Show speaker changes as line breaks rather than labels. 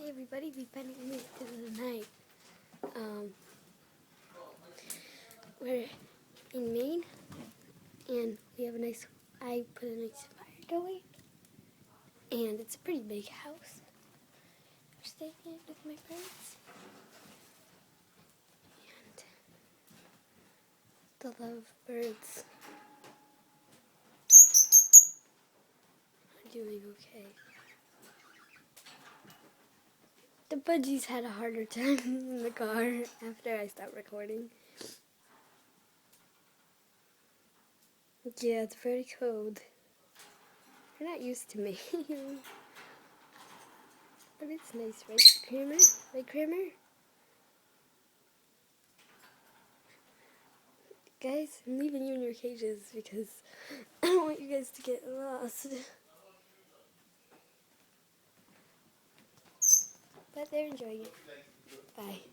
Hey everybody, we finally made it to the night. We're in Maine, and we have I put a nice fire going, and it's a pretty big house. We're staying in with my parents, and the lovebirds are doing okay. The budgies had a harder time in the car after I stopped recording. Yeah, it's very cold. They're not used to me. But it's nice, right, Kramer? Right, Kramer? Guys, I'm leaving you in your cages because I don't want you guys to get lost. But they're enjoying it. Bye.